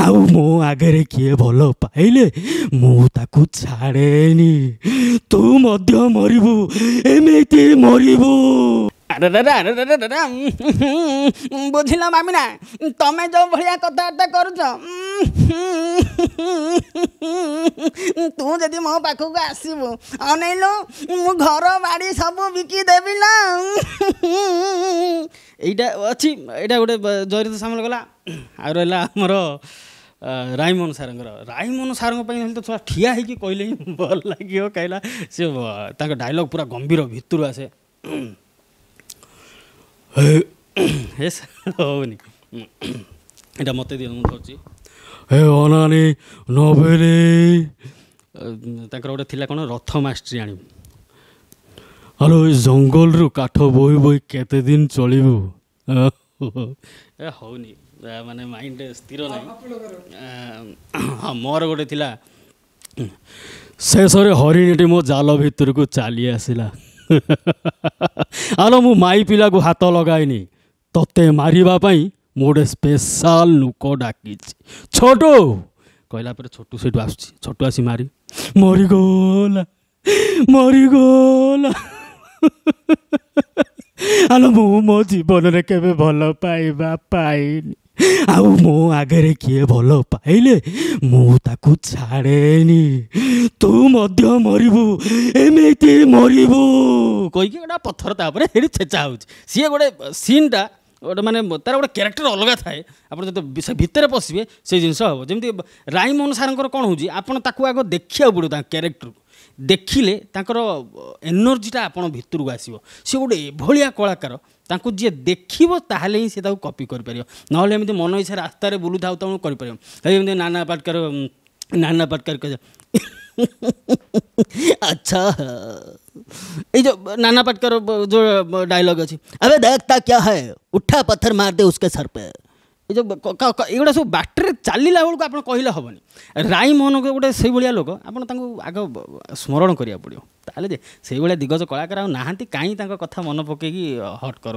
आउ मो आगे किए भल पाइले मु ताकू छाड़ेनी तू मध्य मरिबू एमिति मरिबू। अरे बुझिल मामिना तमें जो भाया कथबार्ता करुच तू जदि मो पाखक आसबू अनैलु मु घर बाड़ी सब बिकिदेवी ना एटा अच्छी एटा गोटे जरित सामल गला आ रहा आमर राईमोहन सार तो थोड़ा ठिया है कि कहले ही भल लगे कहिला से डायलॉग पूरा गंभीर भितर आसे होनी एटा मत दियो मुझे हे अनानी नबेले गोटे थिला कौन रथ मास्ट्री आनी हेलो जंगल रु काठ बोई बोई केते दिन चलिबू ए होनी माने माइंड स्थिर नहीं हाँ मोर गोटे थिला शेष हरिणीटी मो जाल भितर को चली आसला आलो मु माई पिला को हाथ लगाइनी तते मारिबा पई मोटे स्पेशल लुक डाकी छोटू कहला पर छोटू सेठू आसुची छोटू आसी मारी मरीगला आलो मु मो जीवन रे केबे भल पाइबा पाइनी आउ मो आगे किए भल पाइले मु ताकू छाड़ेनी तू मध्य मरिबू एमिति मरिबू कहीकि गोटा पत्थर तापर हेडी छेचा होची सी गोटे सीनटा गोटे माने तार गोटे क्यारेक्टर अलग थाए आप जो भितर पशिबे से जिनस हम जमी राईमोहन सारंकर कौन होची आपन ताकू आग देखिया पड़ो क्यारेक्टर देखिले तांकर एनर्जीटा आपण भितर को आसीबो से गोटे एभलिया कलाकार तांको जे देखिबो ताहले ही से ताकू कॉपी कर परियो नहले एमिति मन इच्छा रास्ता रे बुलु थाउ त कर परियो एमिति नाना पाटकर कह अच्छा ये जो नाना पाटकर जो डायलॉग अच्छी अबे देखता क्या है उठा पत्थर मार दे उसके सर पे ये जो एगुड़ा सब बाटर चलला बेलू आप कहले हेनी राईमोहन गोटे से भाया लोक आप आग स्मरण करा पड़ो ताले से दिग्गज कलाकार ना कहीं कथा मन पकईकि हट कर।